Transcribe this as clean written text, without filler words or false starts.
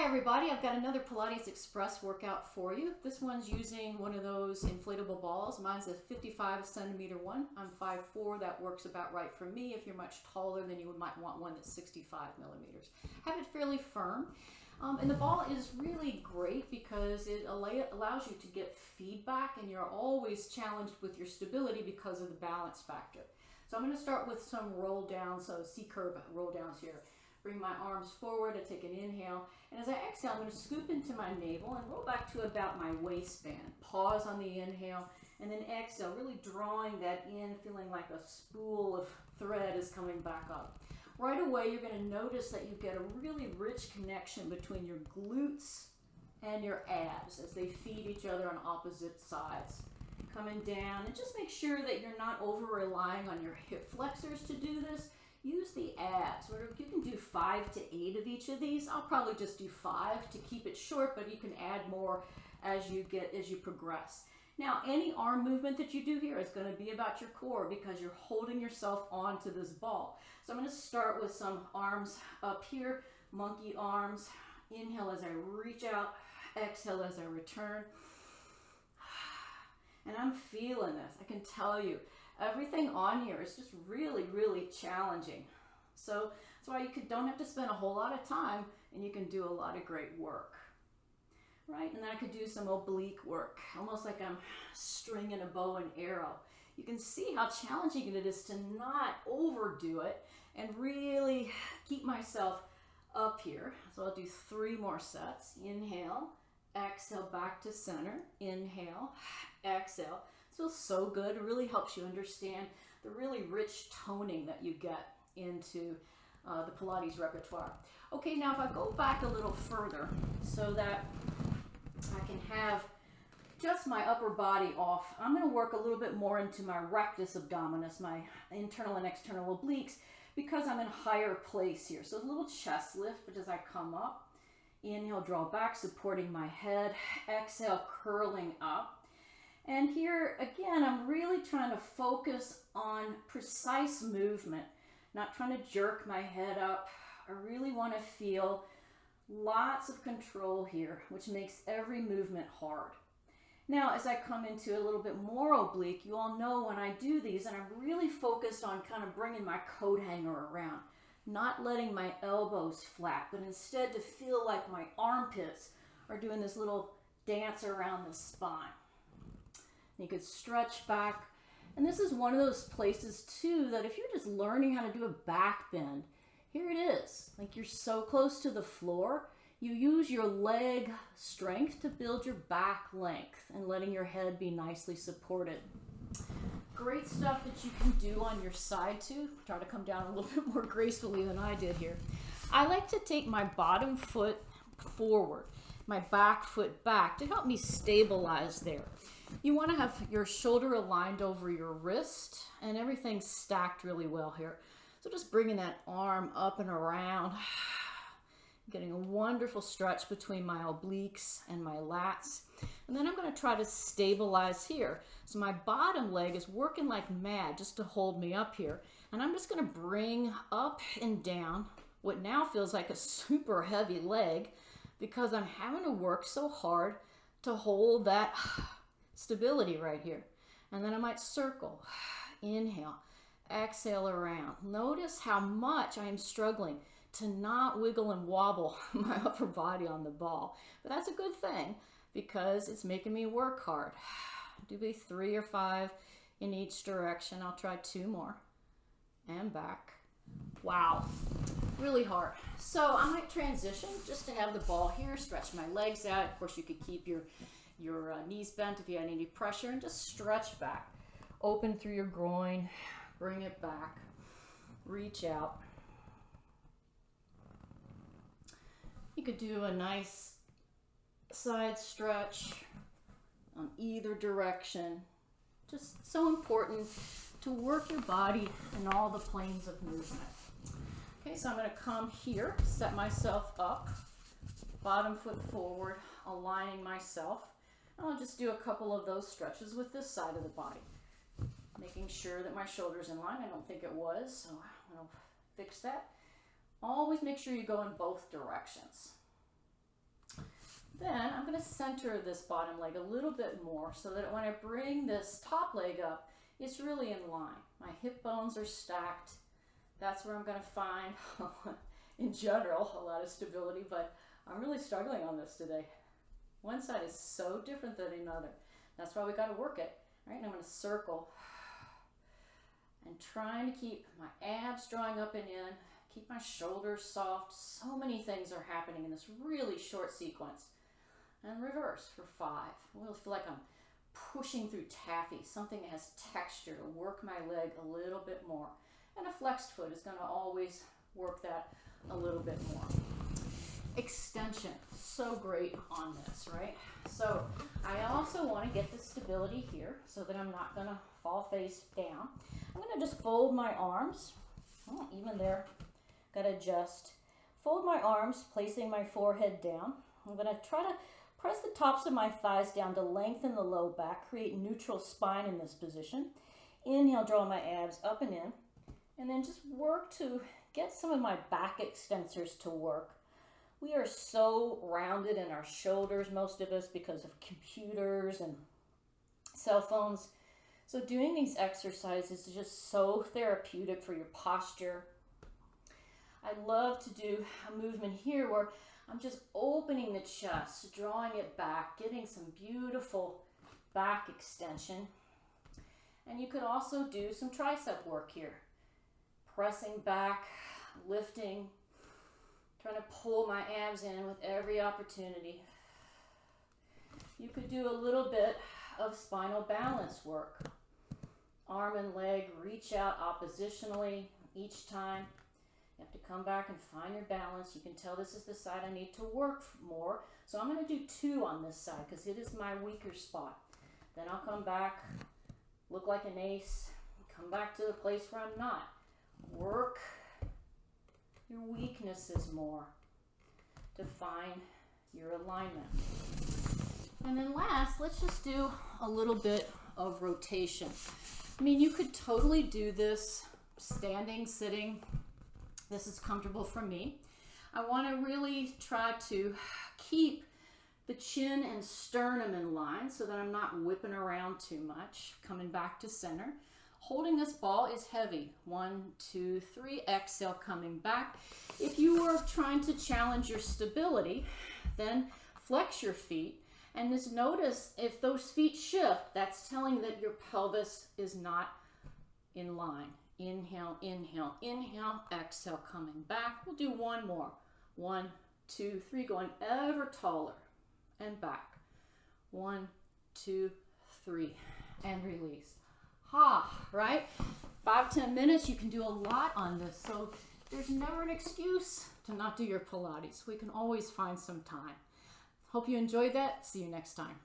Hi everybody, I've got another Pilates Express workout for you. This one's using one of those inflatable balls. Mine's a 55 centimeter one. I'm 5'4", that works about right for me. If you're much taller, then you might want one that's 65 millimeters. Have it fairly firm. And the ball is really great because it allows you to get feedback, and you're always challenged with your stability because of the balance factor. So I'm going to start with some roll downs, so C-curve roll downs here. Bring my arms forward, I take an inhale, and as I exhale, I'm going to scoop into my navel and roll back to about my waistband. Pause on the inhale, and then exhale, really drawing that in, feeling like a spool of thread is coming back up. Right away, you're going to notice that you get a really rich connection between your glutes and your abs as they feed each other on opposite sides. Coming down, and just make sure that you're not over-relying on your hip flexors to do this. Use the abs. You can do 5 to 8 of each of these. I'll probably just do 5 to keep it short, but you can add more as you progress. Now, any arm movement that you do here is going to be about your core because you're holding yourself onto this ball. So I'm going to start with some arms up here, monkey arms. Inhale as I reach out, exhale as I return. And I'm feeling this, I can tell you. Everything on here is just really, really challenging. So that's why you don't have to spend a whole lot of time, and you can do a lot of great work. Right? And then I could do some oblique work, almost like I'm stringing a bow and arrow. You can see how challenging it is to not overdo it and really keep myself up here. So I'll do 3 more sets. Inhale, exhale back to center. Inhale, exhale. It feels so good. It really helps you understand the really rich toning that you get into the Pilates repertoire. Okay, now if I go back a little further so that I can have just my upper body off, I'm going to work a little bit more into my rectus abdominis, my internal and external obliques, because I'm in higher place here. So a little chest lift, but as I come up, inhale, draw back, supporting my head, exhale, curling up. And here, again, I'm really trying to focus on precise movement, not trying to jerk my head up. I really want to feel lots of control here, which makes every movement hard. Now, as I come into a little bit more oblique, you all know when I do these, and I'm really focused on kind of bringing my coat hanger around, not letting my elbows flat, but instead to feel like my armpits are doing this little dance around the spine. You could stretch back. And this is one of those places too that if you're just learning how to do a back bend, here it is. Like you're so close to the floor, you use your leg strength to build your back length and letting your head be nicely supported. Great stuff that you can do on your side too. Try to come down a little bit more gracefully than I did here. I like to take my bottom foot forward, my back foot back to help me stabilize there. You want to have your shoulder aligned over your wrist and everything stacked really well here. So just bringing that arm up and around, getting a wonderful stretch between my obliques and my lats. And then I'm going to try to stabilize here. So my bottom leg is working like mad just to hold me up here. And I'm just going to bring up and down what now feels like a super heavy leg because I'm having to work so hard to hold that stability right here. And then I might circle, inhale, exhale around. Notice how much I am struggling to not wiggle and wobble my upper body on the ball. But that's a good thing because it's making me work hard. Do be 3 or 5 in each direction. I'll try 2 more. And back. Wow, really hard. So I might transition just to have the ball here, stretch my legs out. Of course, you could keep your knees bent if you had any pressure, and just stretch back. Open through your groin, bring it back, reach out. You could do a nice side stretch on either direction. Just so important to work your body in all the planes of movement. Okay, so I'm going to come here, set myself up, bottom foot forward, aligning myself. I'll just do a couple of those stretches with this side of the body, making sure that my shoulder's in line. I don't think it was, so I'm going to fix that. Always make sure you go in both directions. Then I'm going to center this bottom leg a little bit more so that when I bring this top leg up, it's really in line. My hip bones are stacked. That's where I'm going to find, in general, a lot of stability, but I'm really struggling on this today. One side is so different than another. That's why we got to work it. All right, and I'm going to circle and trying to keep my abs drawing up and in, keep my shoulders soft. So many things are happening in this really short sequence. And reverse for 5. We'll feel like I'm pushing through taffy, something that has texture to work my leg a little bit more. And a flexed foot is going to always work that a little bit more. Extension, so great on this, right? So I also want to get the stability here so that I'm not going to fall face down. I'm going to just fold my arms. Oh, even there, got to adjust. Fold my arms, placing my forehead down. I'm going to try to press the tops of my thighs down to lengthen the low back, create neutral spine in this position. Inhale, draw my abs up and in, and then just work to get some of my back extensors to work. We are so rounded in our shoulders, most of us, because of computers and cell phones. So doing these exercises is just so therapeutic for your posture. I love to do a movement here where I'm just opening the chest, drawing it back, getting some beautiful back extension. And you could also do some tricep work here. Pressing back, lifting, trying to pull my abs in with every opportunity. You could do a little bit of spinal balance work. Arm and leg reach out oppositionally each time. You have to come back and find your balance. You can tell this is the side I need to work more. So I'm going to do 2 on this side because it is my weaker spot. Then I'll come back, look like an ace, come back to the place where I'm not. Work your weaknesses more to find your alignment. And then last, let's just do a little bit of rotation. I mean, you could totally do this standing, sitting. This is comfortable for me. I want to really try to keep the chin and sternum in line so that I'm not whipping around too much. Coming back to center. Holding this ball is heavy. 1, 2, 3. Exhale, coming back. If you are trying to challenge your stability, then flex your feet. And just notice if those feet shift, that's telling that your pelvis is not in line. Inhale, inhale, inhale, exhale, coming back. We'll do 1 more. 1, 2, 3, going ever taller and back. 1, 2, 3, and release. Right? 5-10 minutes, you can do a lot on this. So there's never an excuse to not do your Pilates. We can always find some time. Hope you enjoyed that. See you next time.